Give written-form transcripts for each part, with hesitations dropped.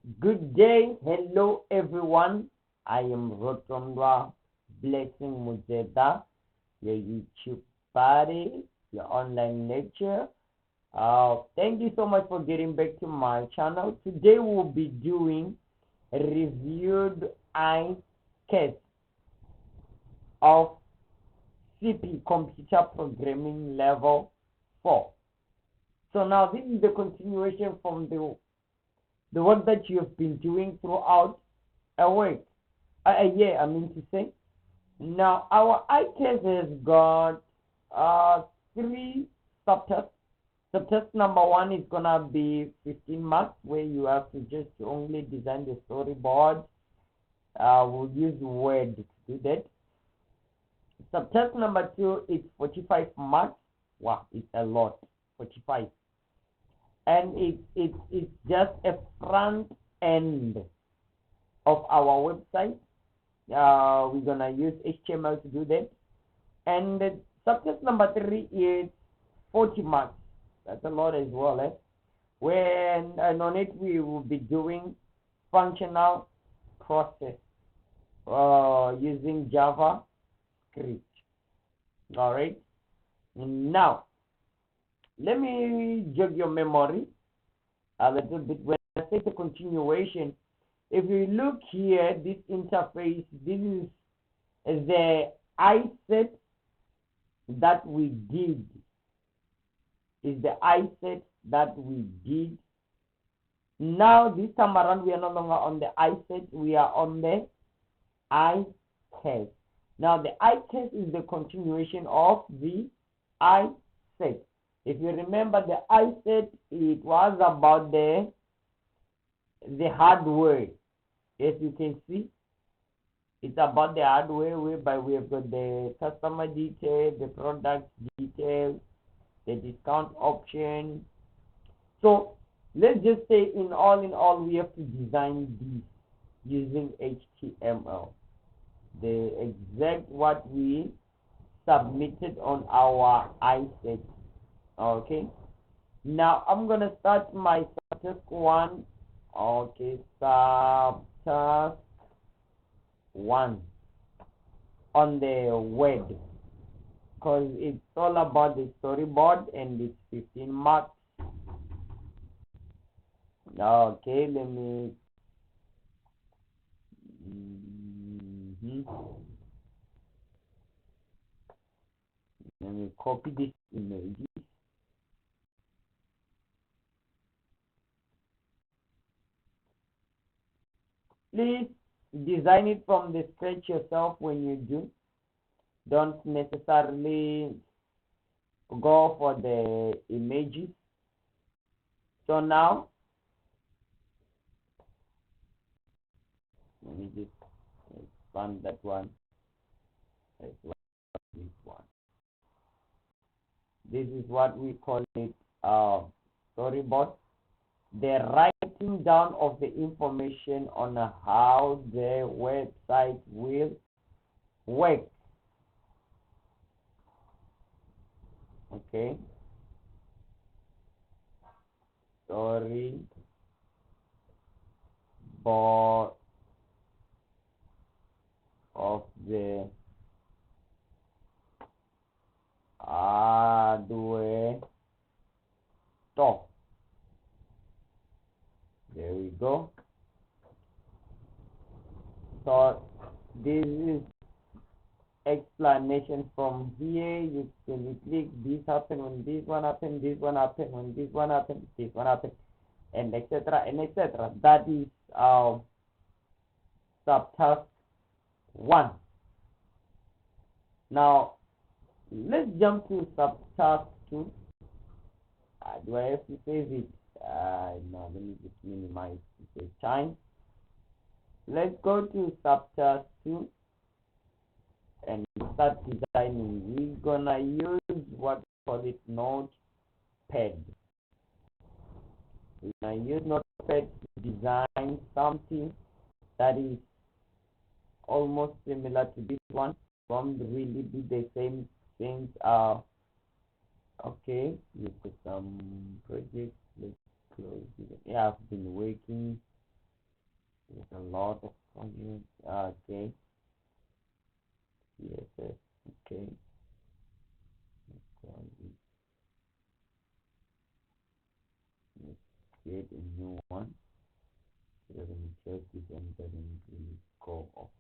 Good day, hello everyone. I am Rotondwa Blessing Muzeda, your YouTube party, your online lecture. Thank you so much for getting back to my channel. Today we'll be doing a reviewed case of CP Computer Programming Level 4. So now this is the continuation from the work that you have been doing throughout a year, I mean to say. Now, our ITEST has got 3 subtasks. Subtask number 1 is going to be 15 marks, where you have to just only design the storyboard. We'll use Word to do that. Subtask number 2 is 45 marks. Wow, it's a lot, 45. And it's just a front end of our website. We're gonna use HTML to do that. And the subject number 3 is 40 marks. That's a lot as well, eh? When on it we will be doing functional process using JavaScript. All right. Now, let me jog your memory a little bit. When I say the continuation, if you look here, this interface, this is the Isat that we did. Is the Isat that we did. Now, this time around, we are no longer on the Isat, we are on the ITEST. Now, the ITEST is the continuation of the Isat. If you remember, the Isat, it was about the hardware. As you can see, it's about the hardware, whereby we have got the customer detail, the product detail, the discount option. So let's just say in all, we have to design these using HTML. The exact what we submitted on our Isat. Okay, now I'm gonna start my subtask 1. Okay, subtask 1 on the web, because it's all about the storyboard and it's 15 marks. Okay, let me copy this image. Please design it from the scratch yourself when you do. Don't necessarily go for the images. So now, let me just expand that one. This one. This is what we call it storyboard. The writing down of the information on how the website will work. Okay. Storyboard of the hardware top. There we go. So this is explanation from here. You can click this happen when this one happen, this one happen when this one happen, this one happen, and etc. and etc. That is subtask 1. Now let's jump to subtask 2. Do I have to save it? No, let me just minimize the time. Let's go to subtask 2 and start designing. We're gonna use what we call it Notepad. We're gonna use Notepad to design something that is almost similar to this one. Won't really be the same things. Okay, look at some projects. Let's close it. Yeah, I've been working There's a lot of projects. Okay. Yes, yes. Okay. So let's create a new one. We're going to check this and then we go off.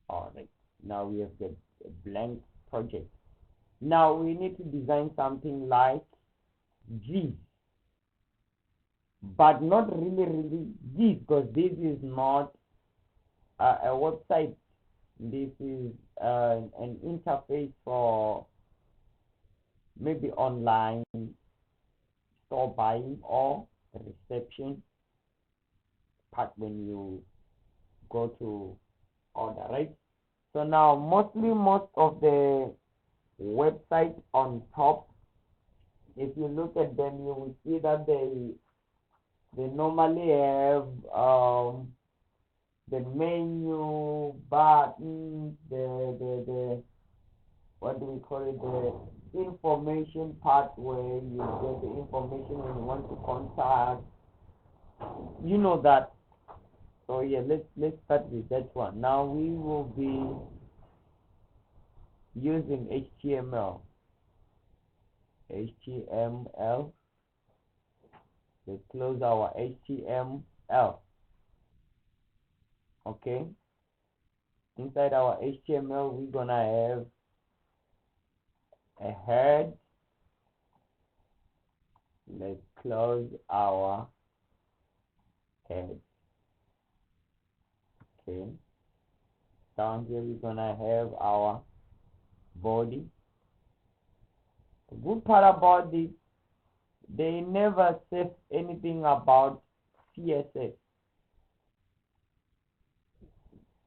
Alright. Now we have the blank project. Now we need to design something like G, but not really G, because this is not a website. This is an interface for maybe online store buying or reception part when you go to order, right? So now most of the websites on top, if you look at them, you will see that they normally have the menu button, the what do we call it, the information part where you get the information when you want to contact, you know that. So yeah, let's start with that one. Now we will be using HTML. Let's close our HTML. Okay. Inside our HTML, we're gonna have a head. Let's close our head. Okay. Down here, we're gonna have our body. The good part about this, they never said anything about CSS.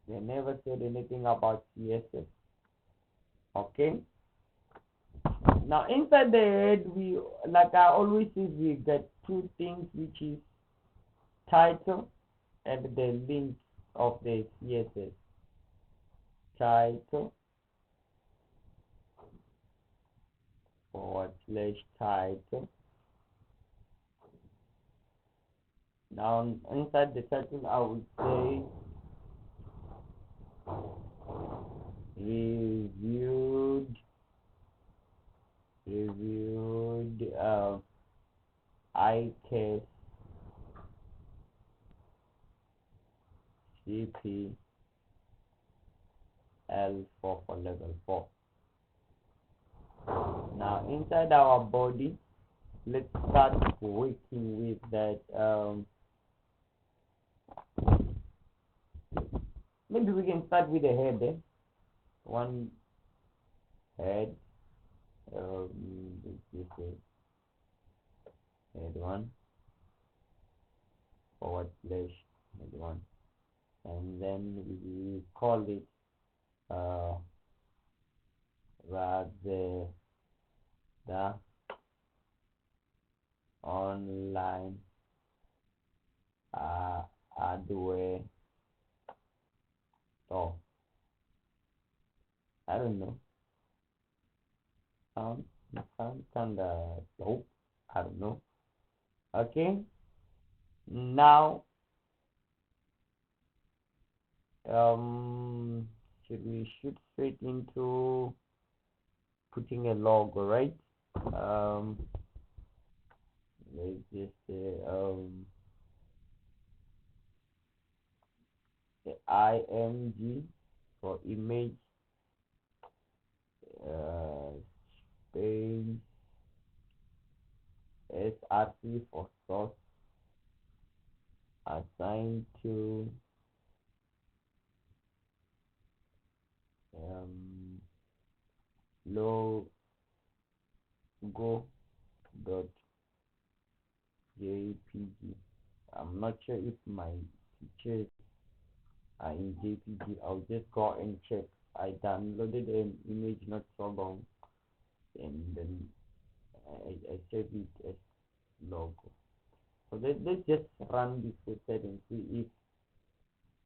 They never said anything about CSS. Okay. Now inside the head, we, like I always say, we get two things, which is title and the link of the CSS. Title / title. Now inside the title, I would say reviewed ICAS CP L4 for level 4. Now inside our body, let's start working with that. Maybe we can start with the head. One head. This is head 1 / head 1, and then we call it rather the online hardware store. I don't know. Sound kind of dope. I don't know. Okay. Now, should we shoot straight into putting a logo, right? Let's just say the img for image, space, src for source, assigned to logo dot jpg. I'm not sure if my pictures are in jpg. I'll just go and check. I downloaded an image not so long, and then I saved it as logo. So let's just run this website and see if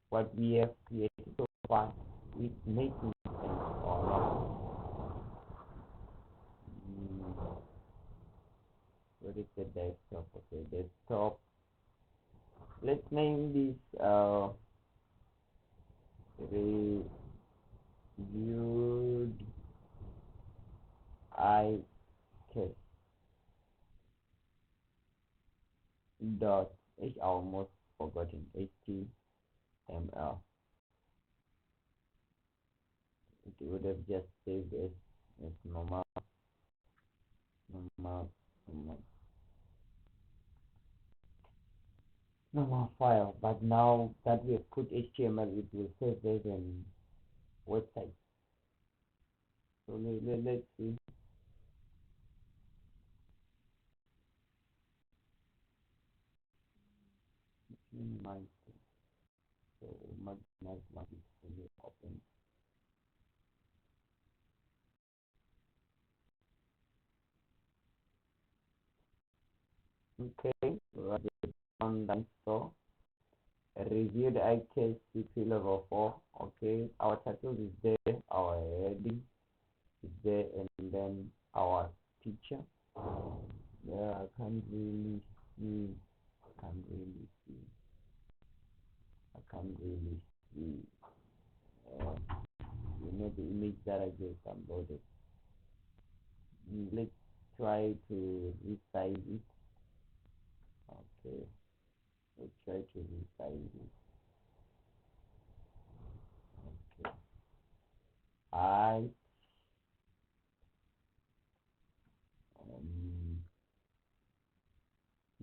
what we have created so far is making sense or not. What is the desktop? Okay, desktop. let's name this reviewed I test dot I almost forgotten HTML. It would have just saved as normal file, but now that we have put HTML, it will save as an website. So let's see. So my is open. Okay, online store. Reviewed ITest CP level 4. Okay, our title is there, our heading is there, and then our teacher. Yeah, I can't really see. I can't really see. I can't really see. The image that I just downloaded. Let's try to resize it. Okay, let's try to resize it. Okay,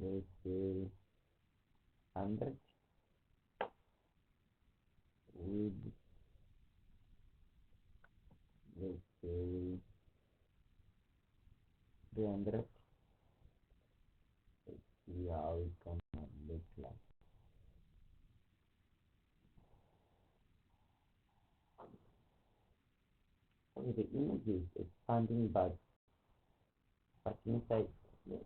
let's say 100 with, let's say 300. Let's see how it can look like. Okay, the image is expanding, but inside,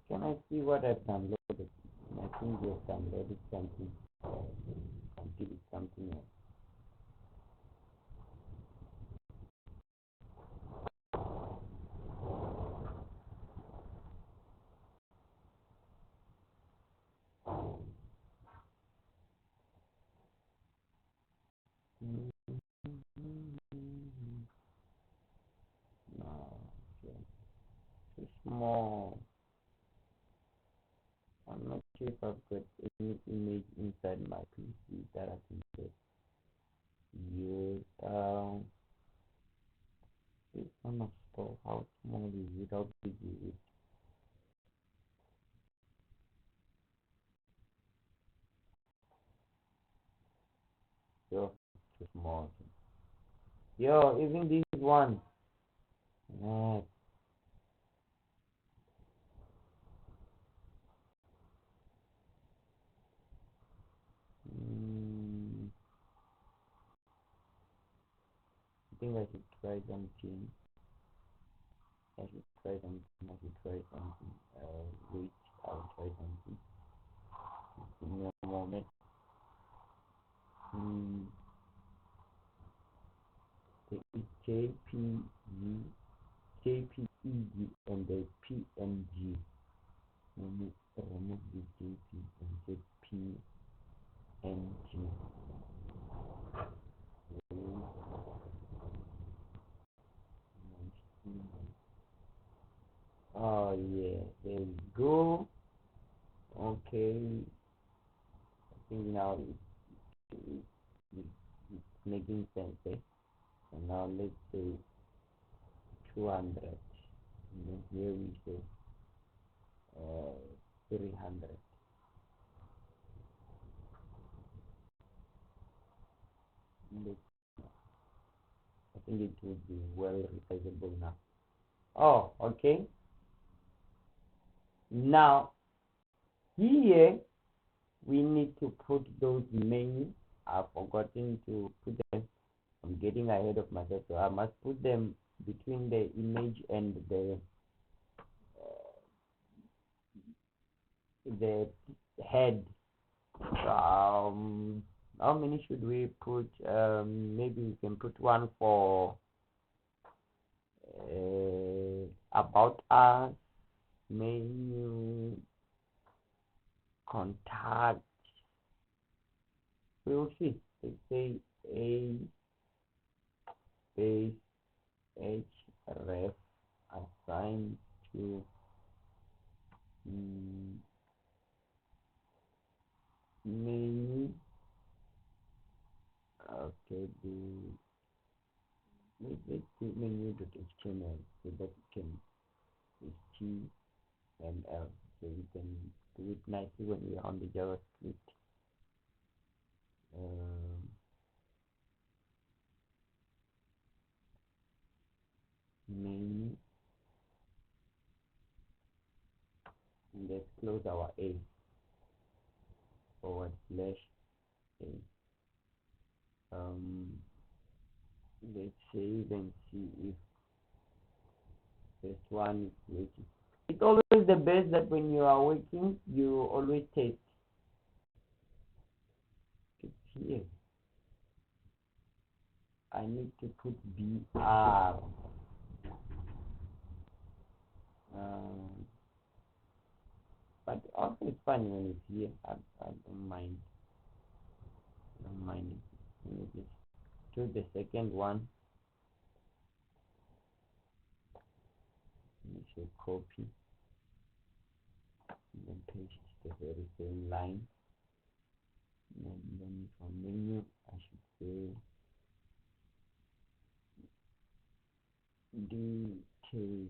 can I see what I've downloaded? I think you've downloaded something. Give it something else. No, okay. Too small. I'm not sure if I've got any image inside my PC that I can just use. It's on a store. How small is it? How big is it? Yo, too small. Yo, even this one. Yeah. I think I should try something. I should try something. Wait, I'll try something. Give me a moment. The JPEG and the PNG. Let me remove the JPEG and get PNG. Oh yeah, there we go. Okay, I think now it's making sense. And now let's say 200. And then here we say 300. I think it would be well resizable now. Oh, okay. Now here we need to put those menus. I've forgotten to put them. I'm getting ahead of myself, so I must put them between the image and the head. How many should we put? Maybe we can put one for about us, menu, contact, We will see. Let's say a space href assigned to menu. Okay, let's do menu.html so that it can html, so you can do it nicely when you're on the JavaScript. Menu. Let's close our a forward slash a. Let's save and see if this one is working. It's always the best that when you are working, you always test. It's here. I need to put BR. But also it's fine when it's here. I don't mind. Don't mind it. Let me just do the second one. Let me say copy. And then paste the very same line. And then from menu, I should say detail.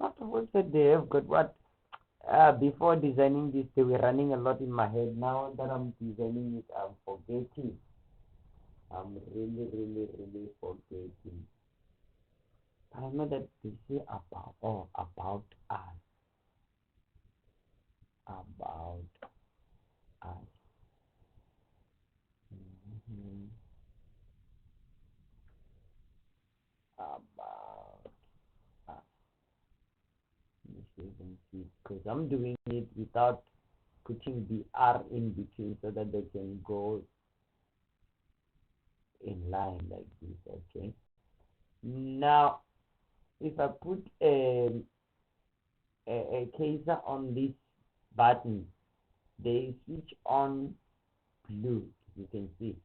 Not always that they have got what before designing this they were running a lot in my head. Now that I'm designing it, I'm forgetting. I'm really forgetting. I know that they say about us. About us. About us. Let me see if I can see, because I'm doing it without putting the R in between so that they can go in line like this. Okay. Now, if I put a cursor on this button, they switch on blue, you can see.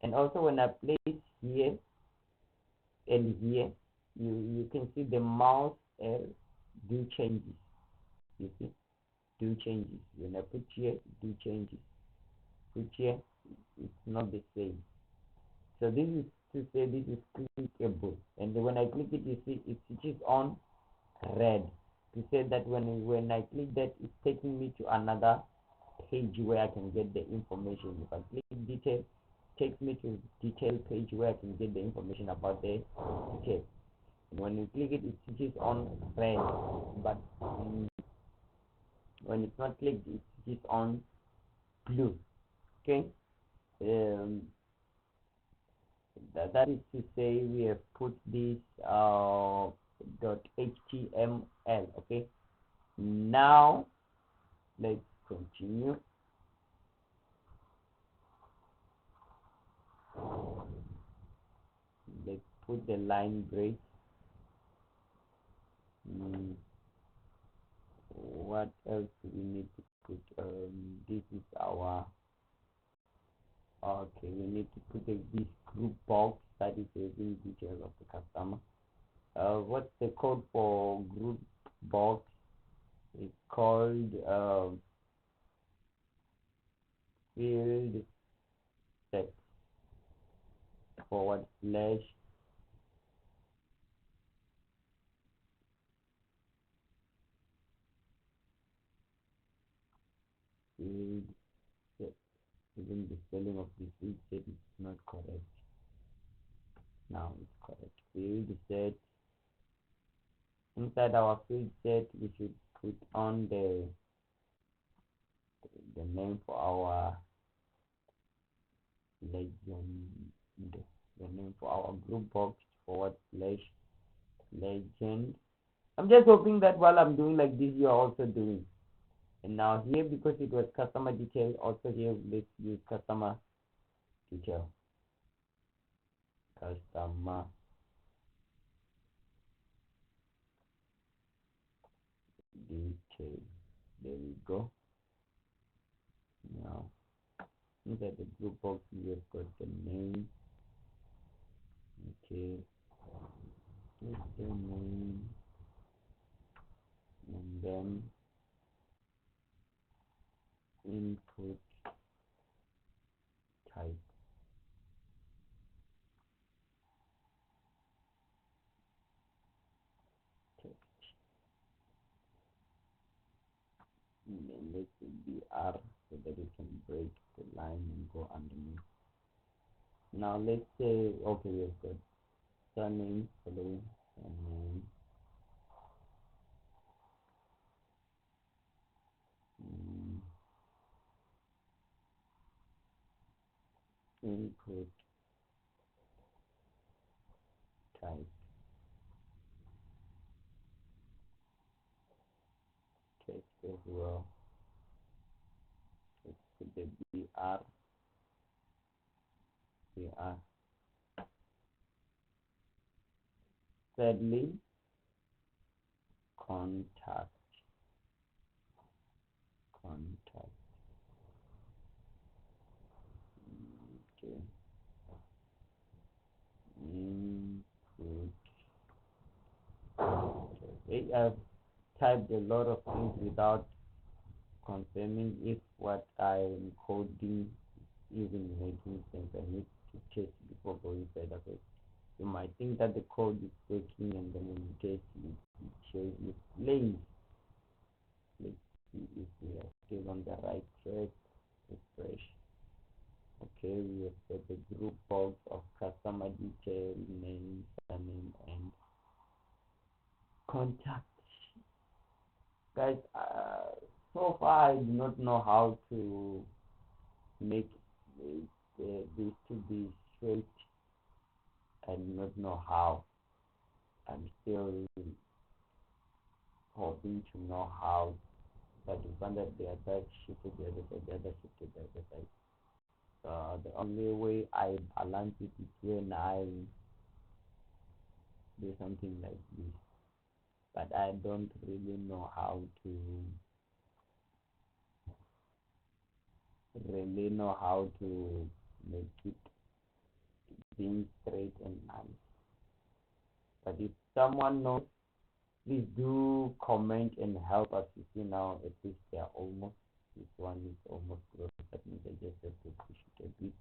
And also when I place here and here, you can see the mouse do changes. You see, do changes. When I put here, do changes. Put here, it's not the same. So this is to say this is clickable, and when I click it, you see it switches on red to say that when I click that, it's taking me to another page where I can get the information. If I click detail, it takes me to detail page where I can get the information about the detail. And when you click it, it switches on red, but when it's not clicked, it switches on blue. Okay. That is to say we have put this .html. Okay, now let's continue. Let's put the line break. What else do we need to put? This is our okay, we need to put this group box that is in details of the customer. What's the code for group box? It's called field set forward slash field set. Even the spelling of the field set is not correct. Now it's correct. Field set. Inside our field set, we should put on the name for our legend, the name for our group box forward slash legend. I'm just hoping that while I'm doing like this, you're also doing. And now here, because it was customer detail, also here let's use customer detail. Customer detail. There we go. Now inside the group box we have got the name. Okay, here's the name, and then input type. Text. And then let's do BR so that we can break the line and go underneath. Now let's say, okay, we've got surname, following surname, input type, text as well. Let's put the BR. Thirdly, contact. Okay. Input. Okay. I've typed a lot of things without confirming if what I'm coding is even making sense. I need to test before going further. You might think that the code is working, and then when you test it shows it plays. Let's see if we are still on the right track. Refresh. Okay, we have got the group box of customer detail, name, surname, and contact. Guys, so far I do not know how to make this to be straight. I do not know how. I'm still hoping to know how, but we found that the other shift to the other side, the other shift to the other side. The only way I balance it is when I do something like this, but I don't really know how to make it being straight and nice. But if someone knows, please do comment and help us. You see now at least they are almost, this one is almost close. That means I just have to push it a bit.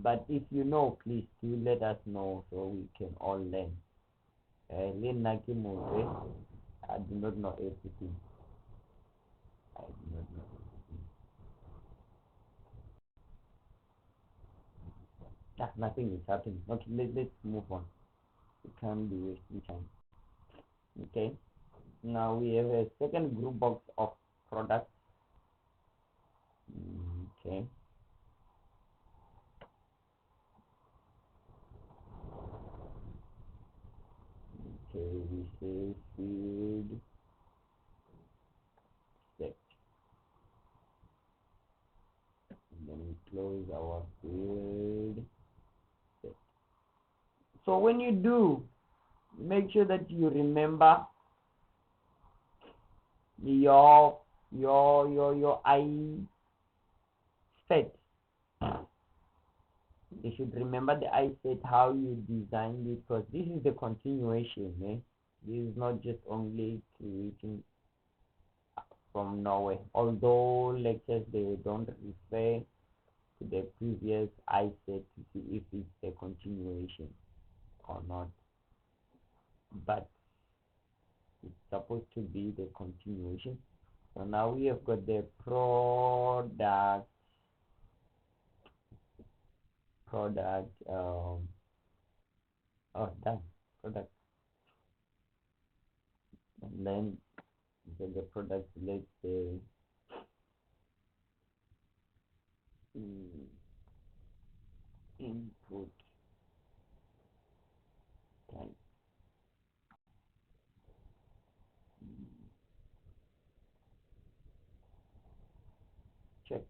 But if you know, please do let us know so we can all learn. I do not know everything. I do not know everything. Nothing is happening. Okay, let's move on. We can't be wasting time. Okay. Now we have a second group box of products. Okay. Okay, we say field set. And then we close our field set. So when you do, make sure that you remember your I set. You should remember the I set, how you designed it, because this is the continuation. This is not just only creating from nowhere. Although lectures they don't refer to the previous I set to see if it's a continuation or not, but it's supposed to be the continuation. So now we have got the product done product, and then the product, let's say input type. Check.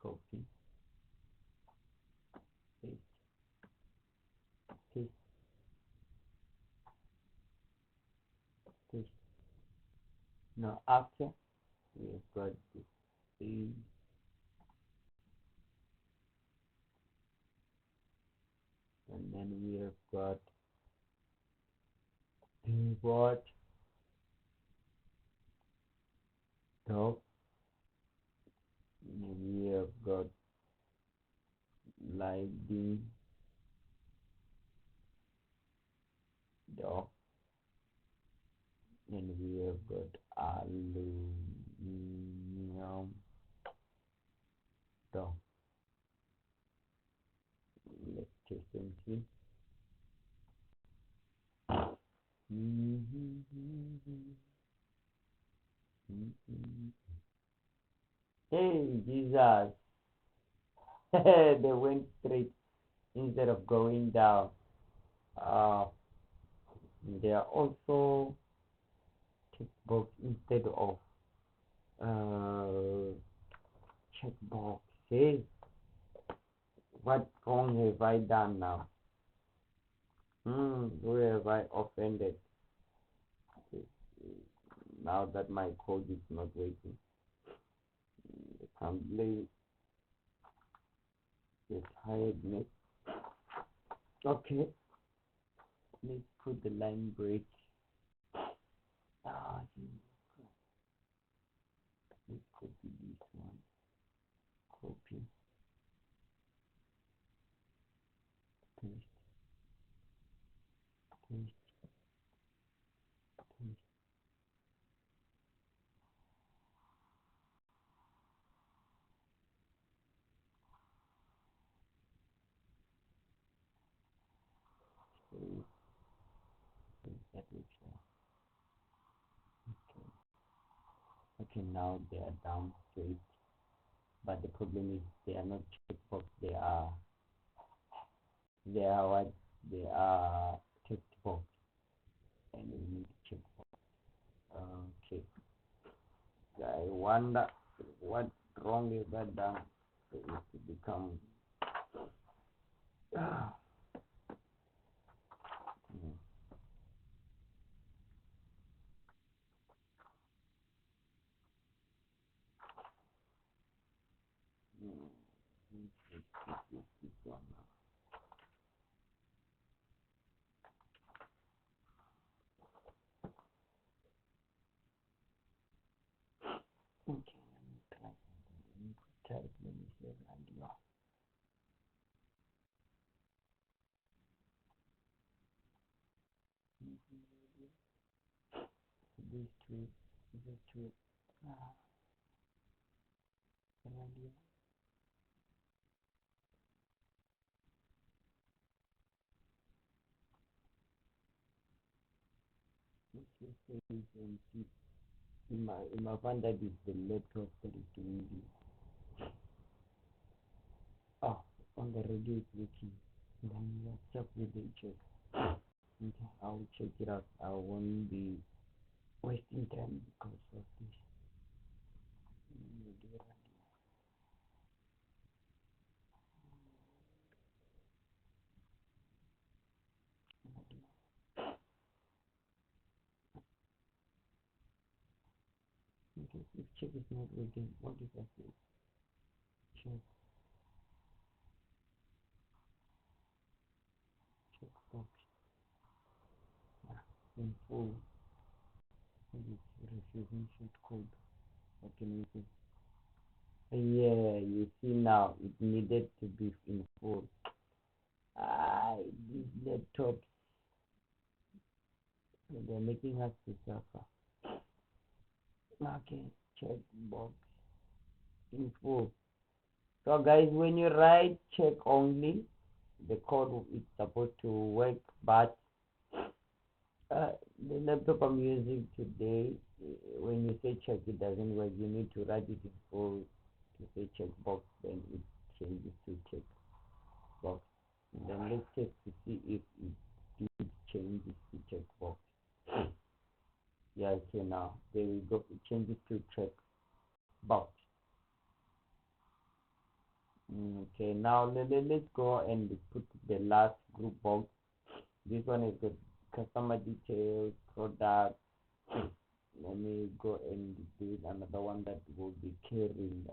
Copy. Paste. Paste. Paste. Now after we've got this A, and then we have got storyboard, dog, and we have got lighting, dog, and we have got aluminum, dog. Let's test and see. Hey, Jesus. They went straight instead of going down. There are also checkbox instead of checkboxes. What wrong have I done now? Who have I offended? Now that my code is not working, I can't play the tiredness. Okay, let's put the line break. Let's copy this one. Copy. Paste. Paste. Paste. That looks well. Okay, now they are down straight, but the problem is they are not checkbox. They are what? They are text box, and we need checkbox. Okay, I wonder what wrong is that done for it to become. This one now. Okay, let me try something. Let me type. Let me say radio. These two, radio. Let's say and see. In my van that is the laptop that is doing this. Oh, on the radio it's working. Then let's check with the check. Okay, I'll check it out. I won't be wasting time because of this. Okay, if check is not working, what is that? Check box. Info. Refusing short code. What can we do? Yeah, you see now it needed to be in full. These laptops, they're making us to suffer. Okay, check box in full. So guys, when you write check only, the code is supposed to work, but The laptop I'm using today, when you say check, it doesn't work. You need to write it in full to say checkbox, then it changes to check box. And then let's check to see if it did change it to checkbox. Yeah, okay, now there we go. It changes to checkbox. Okay, now let's go and put the last group box. This one is the customer details, product. Let me go and do another one that will be carrying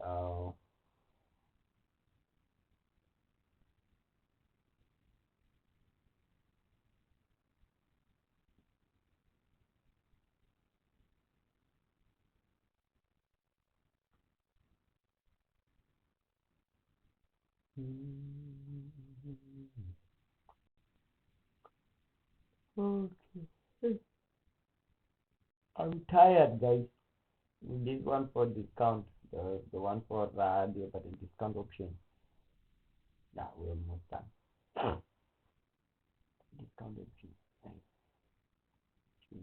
okay. I'm tired, guys. This one for discount, the one for radio, but the discount option. Yeah, we're almost done. Discount option. Thank you.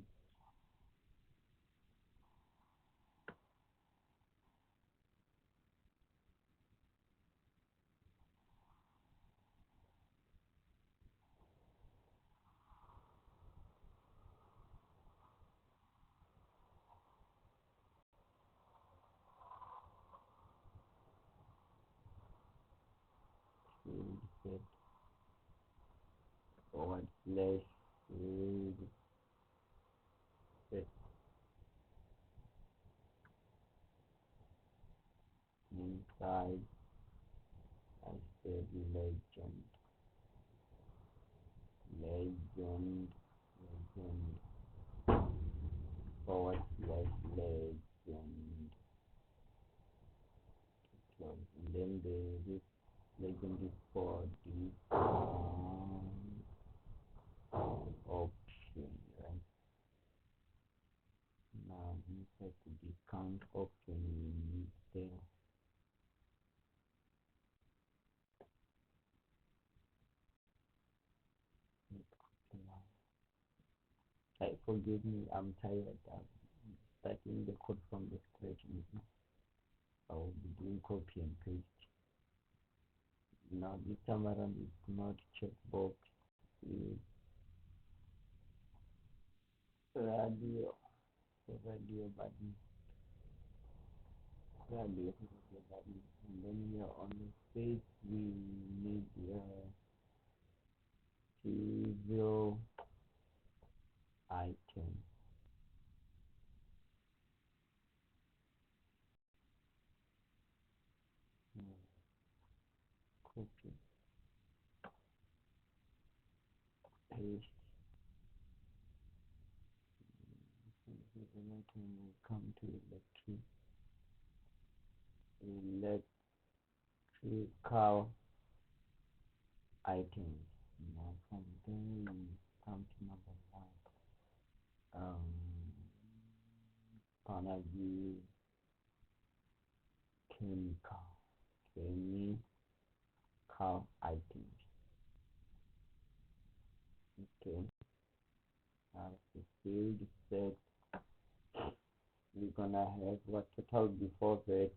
Set forward slash set inside. I said legend forward slash legend close. And then this legend is for the option, right? Now inside the discount option we need there. Forgive me, I'm tired. I'm starting the code from the scratch now. I will be doing copy and paste. Now this time around it's not checkbox, it's radio, button, radio button. And then here on the page we need trivial item. Copy, paste. Then I can come to electrical items. Now from there we come to number 1. Energy chemical items. Okay, now the field set, we're gonna have what total before that,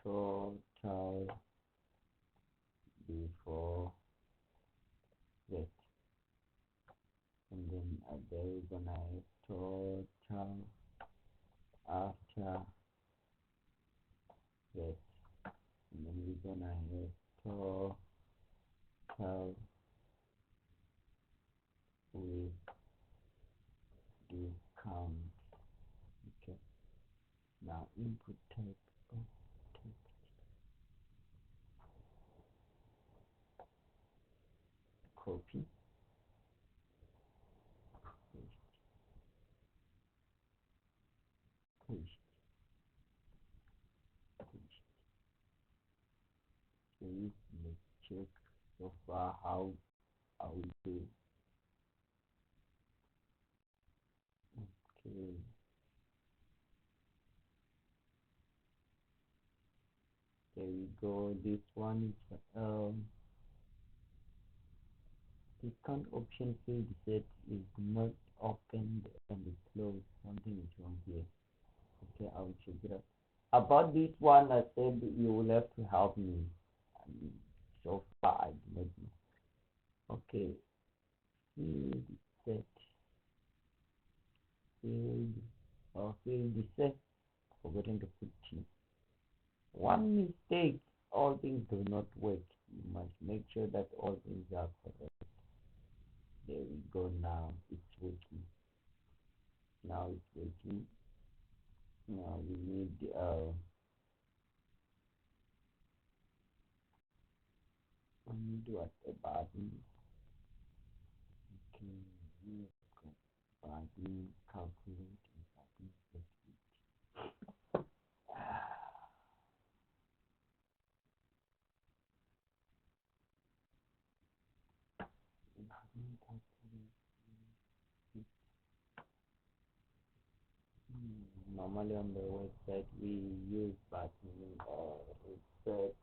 total before that, and then there we're gonna have total after that, and then we're gonna have total with discount. Okay, now input type of text, copy, paste, paste, paste. Okay, let's check so far how we do. Okay, there we go. This one is The count option field set is not opened and closed. Something is wrong here. Okay, I'll check it out. About this one, I said you will have to help me. So far, I do not know. Okay, field set, field set. Forgetting to put T. One mistake, all things do not work. You must make sure that all things are correct. There we go. Now it's working. Now it's working. Now we need what a button. Okay, here we go. Button calculate and button set. Button calculate. Normally on the website we use button reset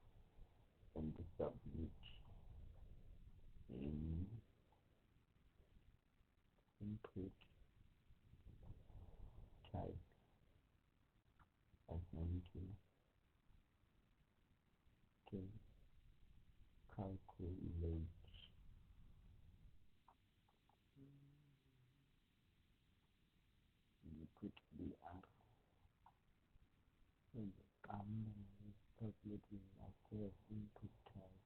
and submit in input type assigned to okay, calculate input the and calculating after input type.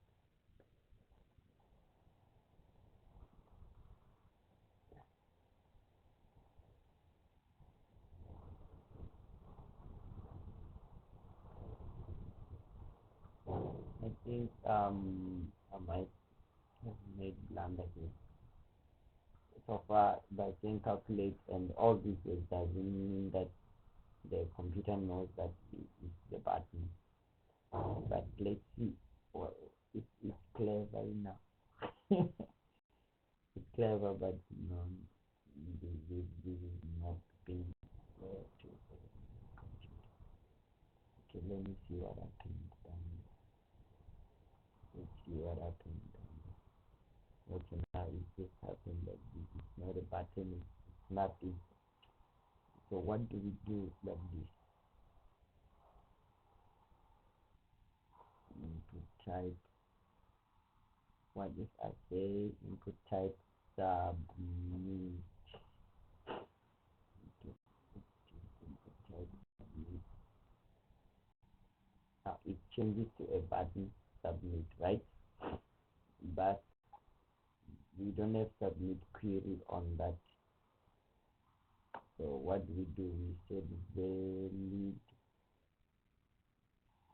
I think I might have made blunder here. So far by saying calculate and all this doesn't mean that the computer knows that it's the button. But let's see. Well, it's clever enough. It's clever, but no, this is not being fair to the computer. Okay, let me see what I can do. Let's see what I can do. Okay, now it just happened that this is not a button, it's nothing. So what do we do like this? Input type. What if I say input type submit? Input type submit. Now it changes to a button submit, right? But we don't have submit query on that. So what we do? We said valid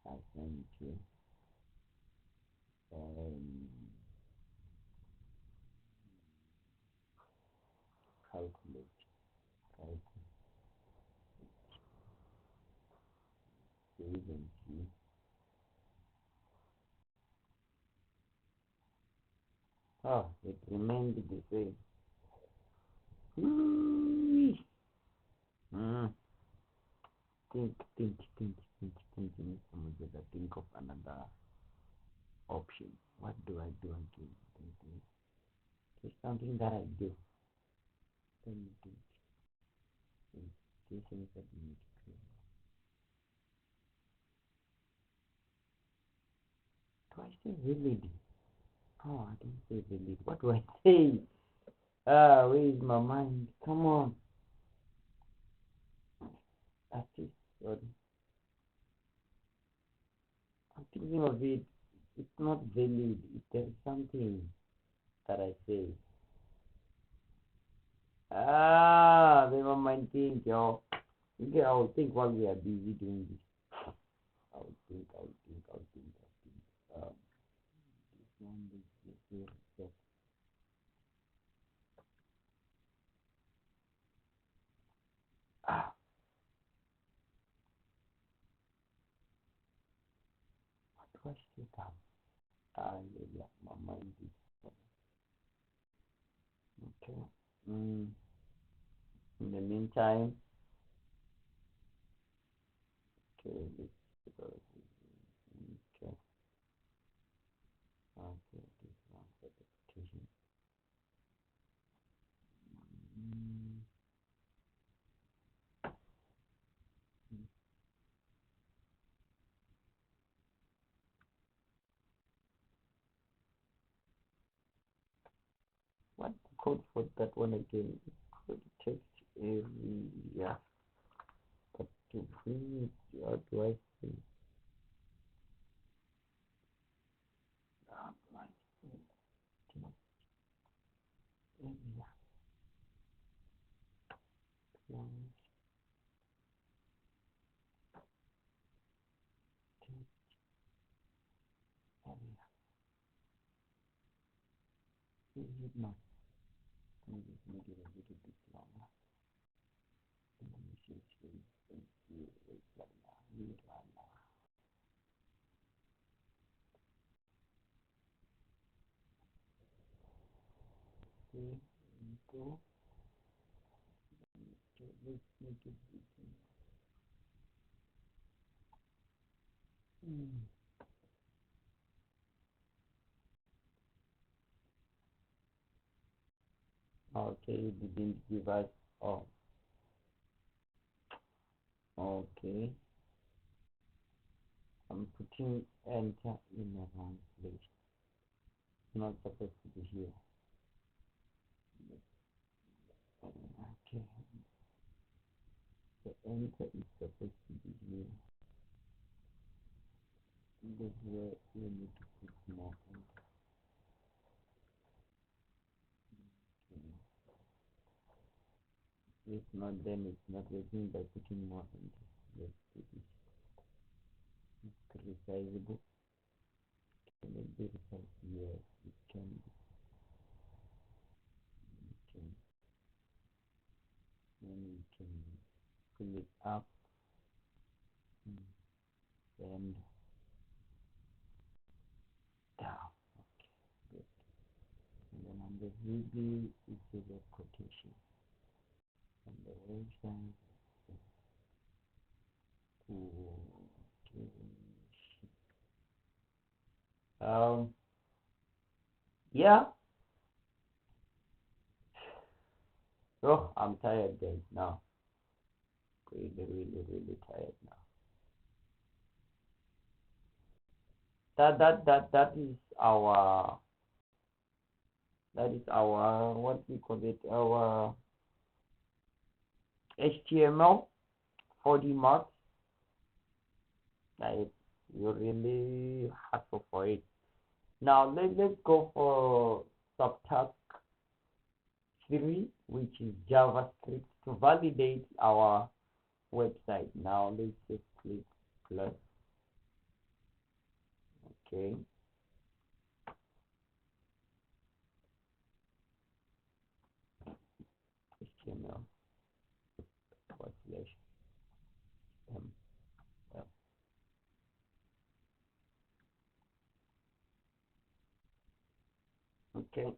assigned to calculate. Save and see. Oh, it remained the same. Think, think of another option. What do I do again? There's something that I do. Let me do it. Two things that we need to do. Do I say valid? Oh, I don't say valid. What do I say? Where is my mind? Come on. That's it. Sorry. I'm thinking of it. It's not valid. There is something that I say. Never mind. Think, yo. Okay, I'll think while we are busy doing this. I'll think. This one is here. Ah, what was it? Yeah, my mind is okay. In the meantime, okay, let's go. Okay, okay, this one for the application. What code for that one again? Code text area. But to bring it, how do I say? Right. Text area. One, text area. Is it not? Let me just make it a little bit longer. Let me just wait right now. Wait right now. Okay, go. Let's make it big. Okay, it didn't give us. Oh, okay. I'm putting enter in the wrong place. It's not supposed to be here. Okay, the enter is supposed to be here. This is where we need to put more enter. Okay. If not, then it's not working by putting more enter. Let's do this. It's resizable. Can it be resized? Yes, it can be. Okay. Then we can fill it up and down. Okay, good. And then on the VB, it is a quotation. On the website, okay. Yeah. Oh, I'm tired, guys. Now, really tired now. That is our. That is our, what we call it, our HTML 4D marks. Like, you really hustle for it. Now let's go for subtask 3, which is JavaScript to validate our website. Now let's just click plus. Okay. HTML slash m. Okay.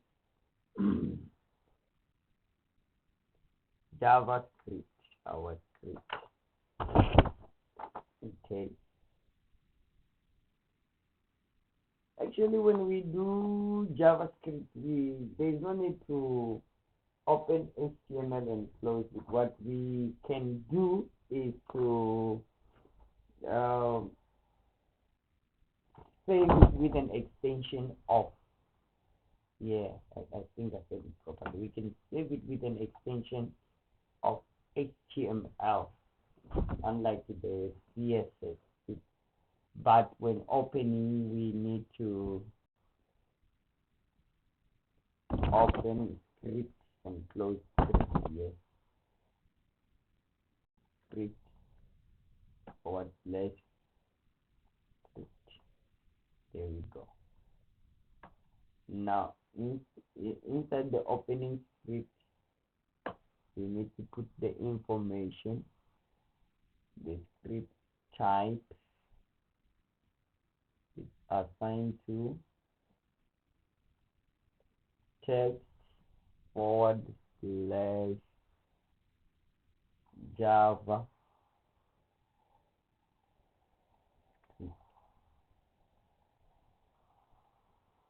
JavaScript, our script. Okay. Actually, when we do JavaScript, there's no need to open HTML and close it. What we can do is to save it with an extension of. Yeah, I think I said it properly. We can save it with an extension of HTML, unlike the CSS. But when opening, we need to open script and close script. Yes, script forward slash script. There we go. Now, inside the opening script, we need to put the information, the script type is assigned to text forward slash Java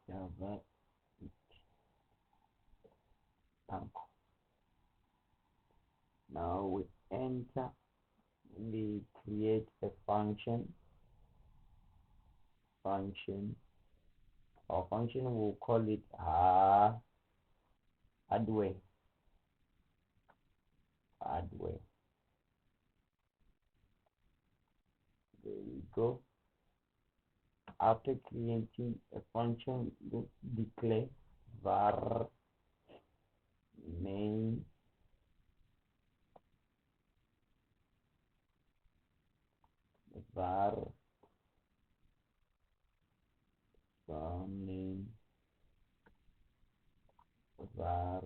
Java we enter, we create a function. Our function will call it hardware. There we go. After creating a function, let's declare var main var name var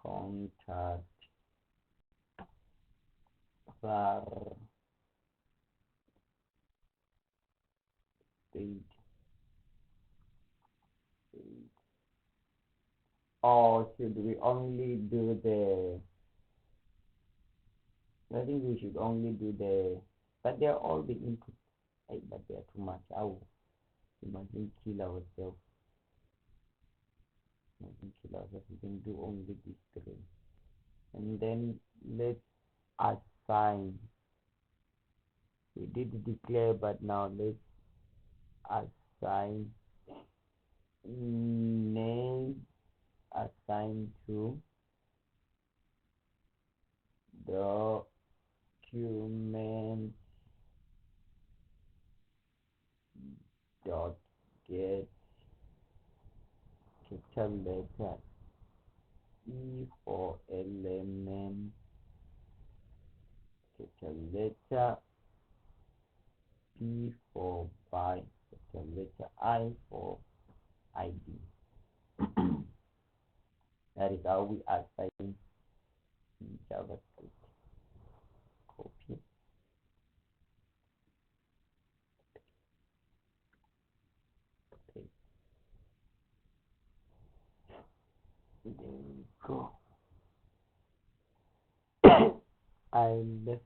contact var state. Or should we only do the, I think we should only do the, but they're all the inputs. But they're too much. We mustn't kill ourselves. We can do only these three. And then let's assign. We did declare, but now let's assign name assigned to document dot get capital letter E for element, capital letter P for by, capital letter I for ID. That is how we assign in JavaScript. Copy. Paste. There we go. I left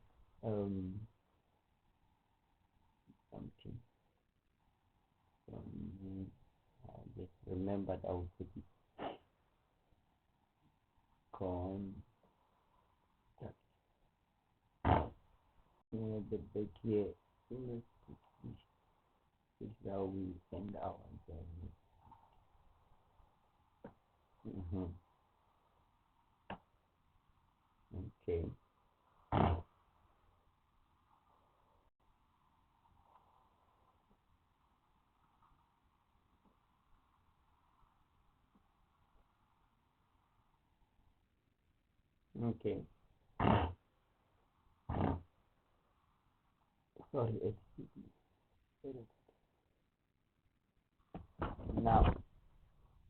something. I just remembered I will put it contact. The back here. This is how we send our answer. Okay. Okay. Sorry. Now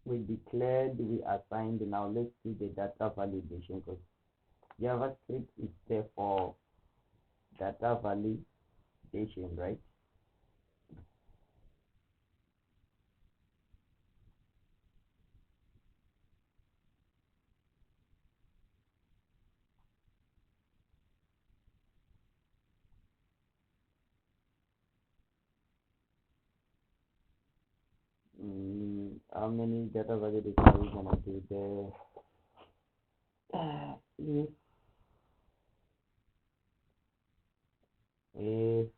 we declared, we assigned. Now let's do the data validation, because JavaScript is there for data validation, right? How many data validation are we gonna do there? If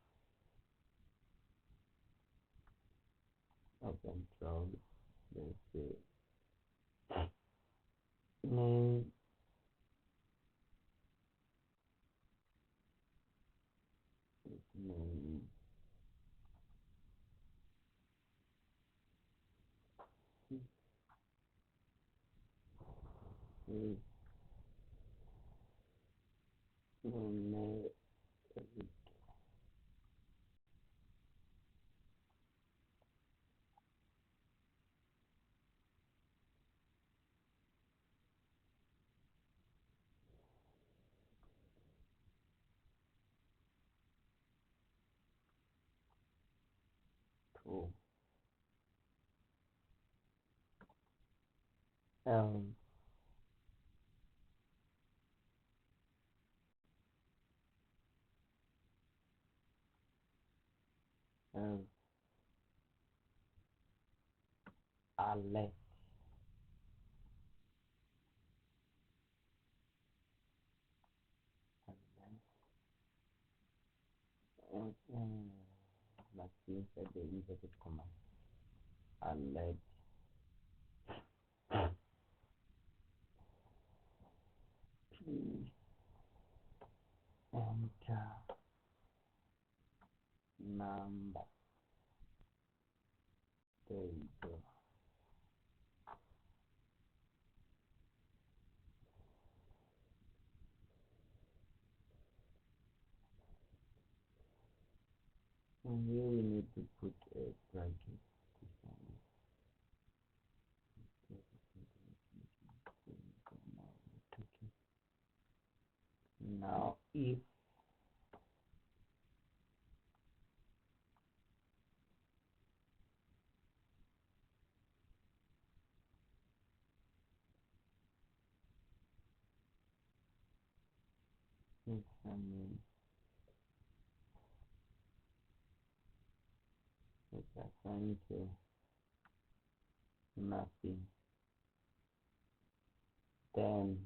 control, let's see, name name is name. Cool. Um, um, alert. Let's see inside the inverted command. Alert. Please enter number. There you go. And here we need to put a bracket. Now if it's assigned to nothing, then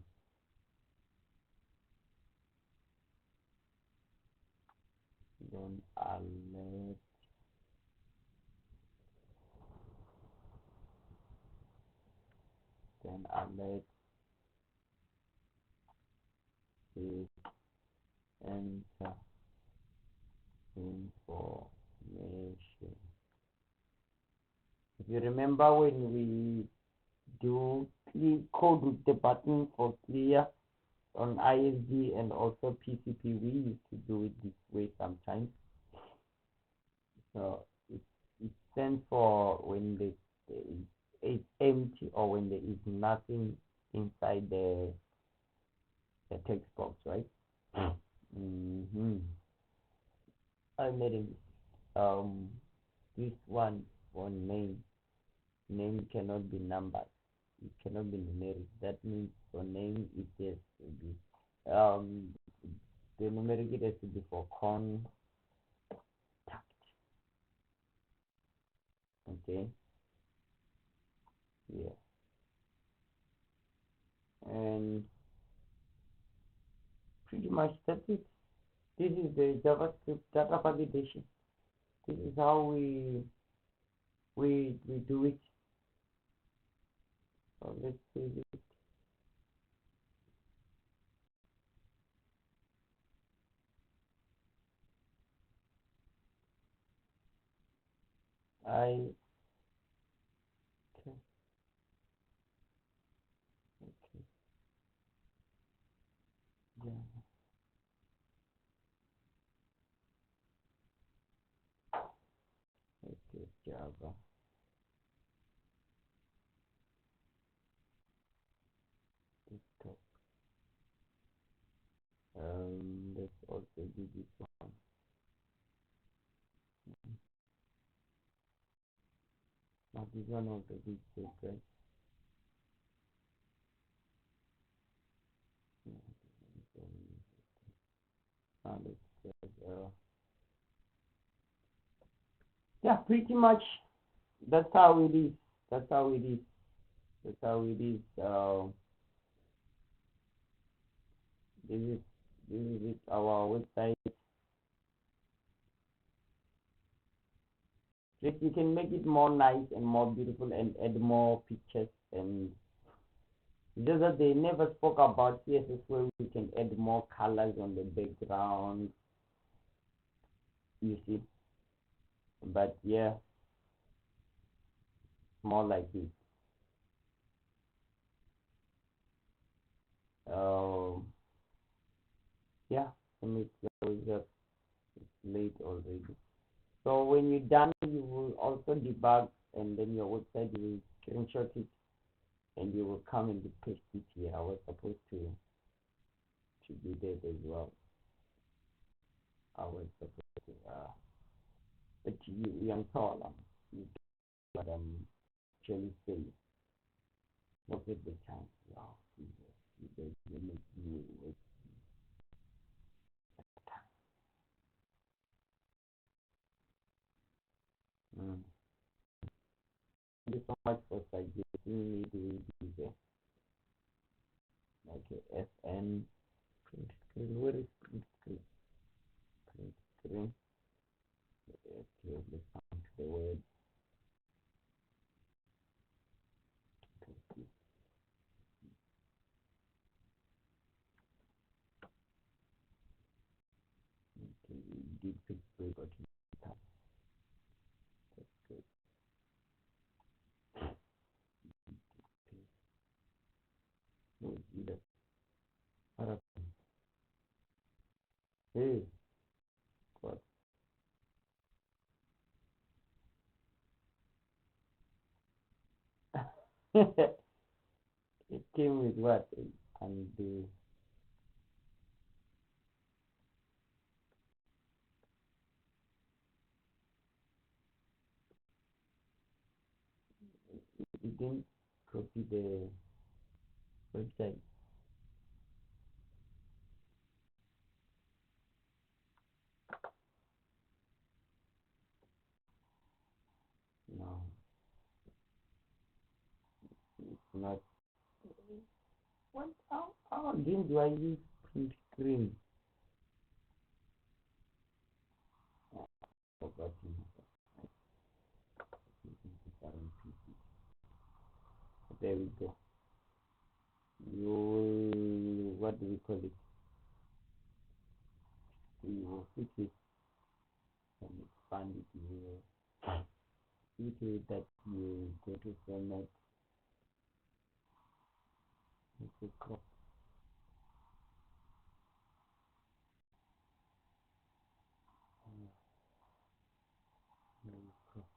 alert is enter information. If you remember when we do code with the button for THIER on ISD and also PCP, we used to do it this way sometimes. So it stands for when it's empty or when there is nothing inside the text box, right? I made it. This one for name cannot be numbered. It cannot be numeric. That means for name it has to be the numeric it has to be for contact. Okay. Yeah. And pretty much that's it. This is the JavaScript data validation. This is how we do it. So let's see it. Okay. Yeah. Okay, Java. Desktop. Let's also do this one. Now this one also is good, right? Yeah, pretty much that's how it is. That's how it is. That's how it is. This is it, our website. If you can make it more nice and more beautiful and add more pictures, and just that they never spoke about CSS where we can add more colors on the background, you see. But yeah, more like this. Yeah, and it's late already. So when you're done, you will also debug, and then your website will screenshot it, and you will come and paste it here. I was supposed to do that as well. I was supposed to, but you am tall, but actually saying, look at the time. Wow, you guys make me wait. Thank you so much for suggesting me doing this. Okay, FN print screen. Where is print screen? Print screen. Okay, let's come to the word. Okay, we did pick break or that's good. No, it's either. What happened? Hey, what? It came with what? And it didn't copy the website. No, it's not. What? How again do I use print screen? Forgotten. There we go. You, what do we call it? We will fix it and expand it. You see to it that you go to format. Okay, crop. Crop.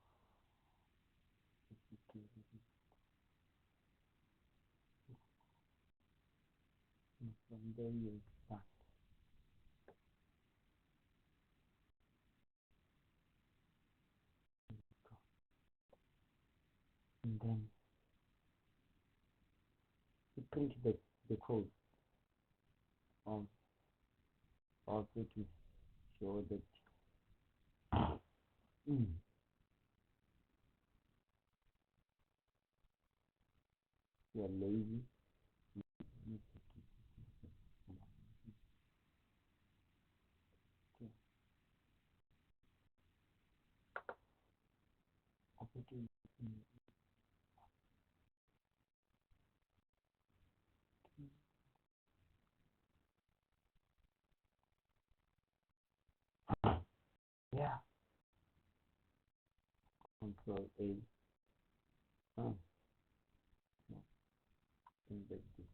And from there you expand. And then you print the code on also to show that you're lazy. Yeah. Control A. Oh, no. Invert this.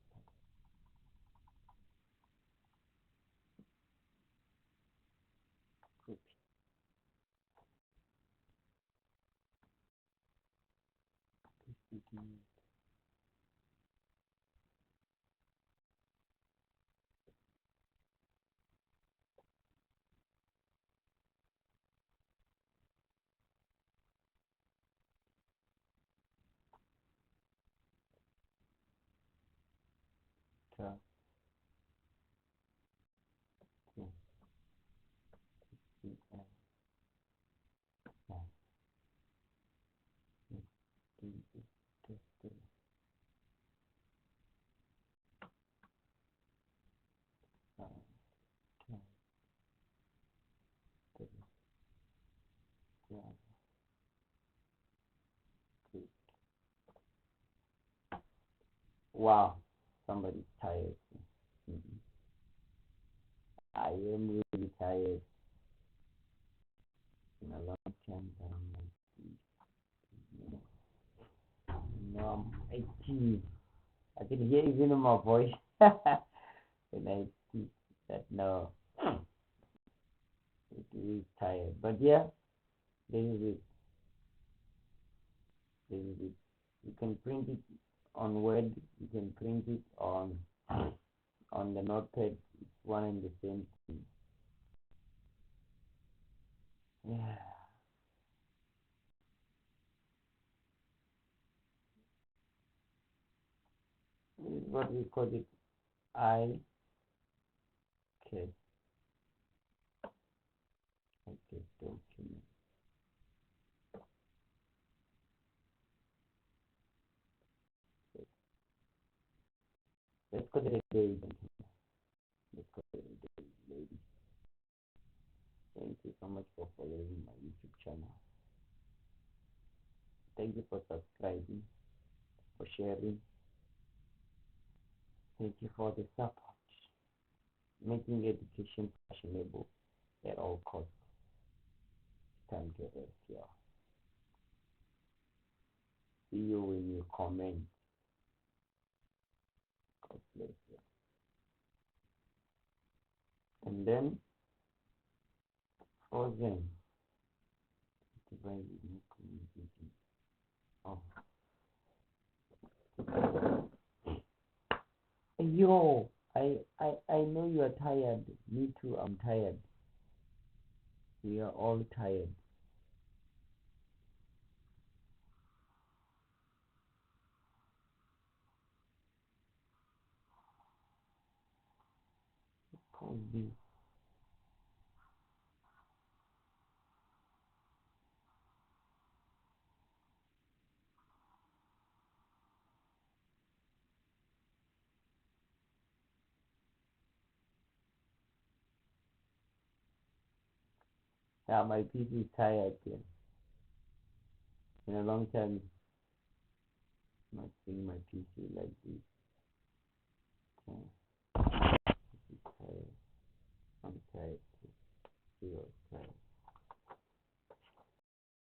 Copy. Paste it in. Tab. Okay. And do this. Test it. Tab. Tab. Test. Tab. Good. Wow. Somebody's tired. Mhm. I am really tired. In a long time, but I'm like, you know, I'm 18. I can hear even in my voice when I speak that no, it is tired. But yeah, this is it. This is it. You can print it on Word. You can print it on the notepad. It's one and the same thing. Yeah. This is what we call it. I okay. Okay, document. Let's call it a day. Let's call it a day, maybe. Thank you so much for following my YouTube channel. Thank you for subscribing, for sharing. Thank you for the support. Making education fashionable at all costs. Time to rest here. See you when you comment. God bless you. And then frozen. Divine communication. Oh. Yo, I know you are tired. Me too, I'm tired. We are all tired. Can't be. Yeah, my PC is tired. Yeah. In a long time, not seeing my PC like this. Okay.